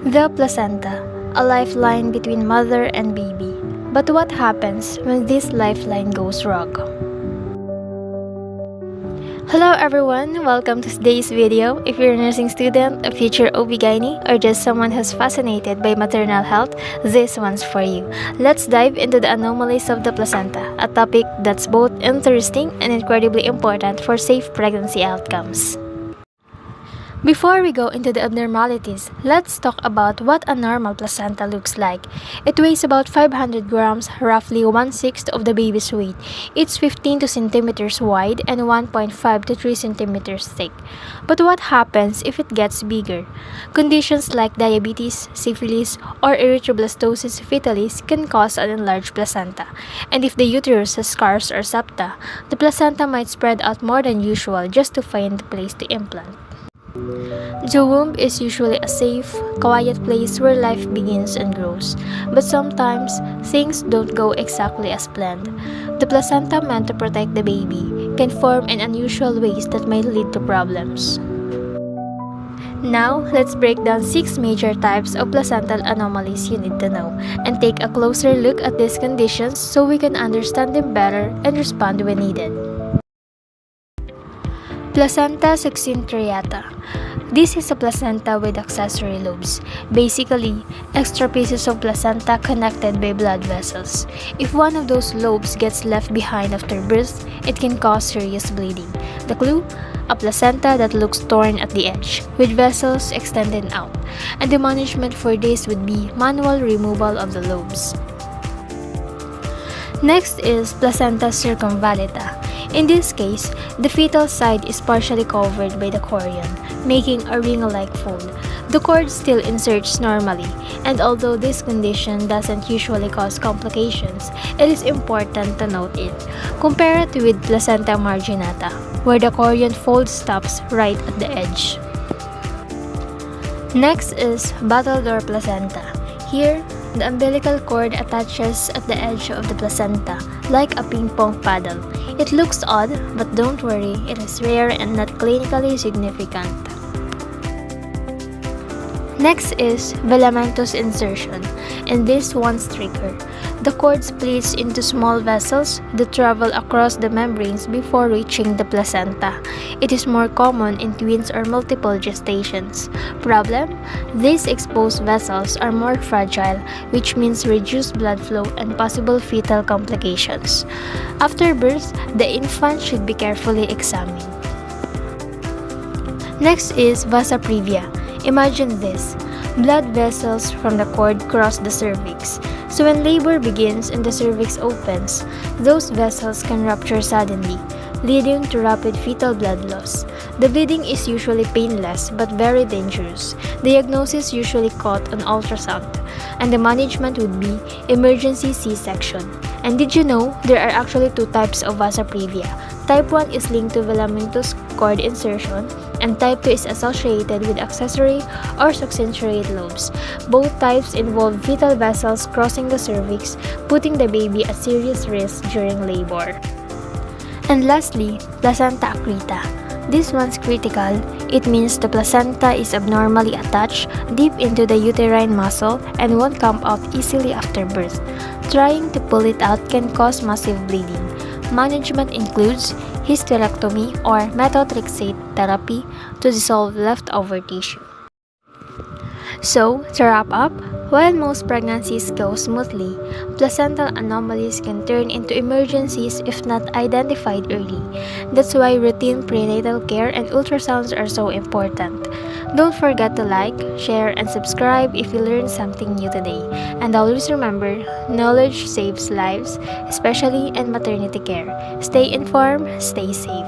The placenta, a lifeline between mother and baby. But what happens when this lifeline goes wrong? Hello everyone, welcome to today's video. If you're a nursing student, a future OB-GYN, or just someone who's fascinated by maternal health, this one's for you. Let's dive into the anomalies of the placenta, a topic that's both interesting and incredibly important for safe pregnancy outcomes. Before we go into the abnormalities, let's talk about what a normal placenta looks like. It weighs about 500 grams, roughly 1/6 of the baby's weight. It's 15 centimeters wide and 1.5 to 3 centimeters thick. But what happens if it gets bigger? Conditions like diabetes, syphilis, or erythroblastosis fetalis can cause an enlarged placenta. And if the uterus has scars or septa, the placenta might spread out more than usual just to find the place to implant. The womb is usually a safe, quiet place where life begins and grows, but sometimes things don't go exactly as planned. The placenta, meant to protect the baby, can form in unusual ways that might lead to problems. Now, let's break down 6 major types of placental anomalies you need to know, and take a closer look at these conditions so we can understand them better and respond when needed. Placenta succintoriata. This is a placenta with accessory lobes, basically extra pieces of placenta connected by blood vessels. If one of those lobes gets left behind after birth, it can cause serious bleeding. The clue? A placenta that looks torn at the edge, with vessels extended out, and the management for this would be manual removal of the lobes. Next is placenta circumvallata. In this case, the fetal side is partially covered by the chorion, making a ring-like fold. The cord still inserts normally, and although this condition doesn't usually cause complications, it is important to note it. Compare it with placenta marginata, where the chorion fold stops right at the edge. Next is battledore placenta. Here, the umbilical cord attaches at the edge of the placenta, like a ping-pong paddle. It looks odd, but don't worry, it is rare and not clinically significant. Next is filamentous insertion, and this one's trickier. The cord splits into small vessels that travel across the membranes before reaching the placenta. It is more common in twins or multiple gestations. Problem? These exposed vessels are more fragile, which means reduced blood flow and possible fetal complications. After birth, the infant should be carefully examined. Next is vasa previa. Imagine this. Blood vessels from the cord cross the cervix. So when labor begins and the cervix opens, those vessels can rupture suddenly, leading to rapid fetal blood loss. The bleeding is usually painless but very dangerous. Diagnosis usually caught on ultrasound, and the management would be emergency C-section. And did you know there are actually 2 types of vasa previa? Type 1 is linked to filamentous cord insertion, and type 2 is associated with accessory or succintoriate lobes. Both types involve fetal vessels crossing the cervix, putting the baby at serious risk during labor. And lastly, placenta accreta. This one's critical. It means the placenta is abnormally attached deep into the uterine muscle and won't come out easily after birth. Trying to pull it out can cause massive bleeding. Management includes hysterectomy or methotrexate therapy to dissolve leftover tissue. So, to wrap up, while most pregnancies go smoothly, placental anomalies can turn into emergencies if not identified early. That's why routine prenatal care and ultrasounds are so important. Don't forget to like, share, and subscribe if you learned something new today. And always remember, knowledge saves lives, especially in maternity care. Stay informed, stay safe.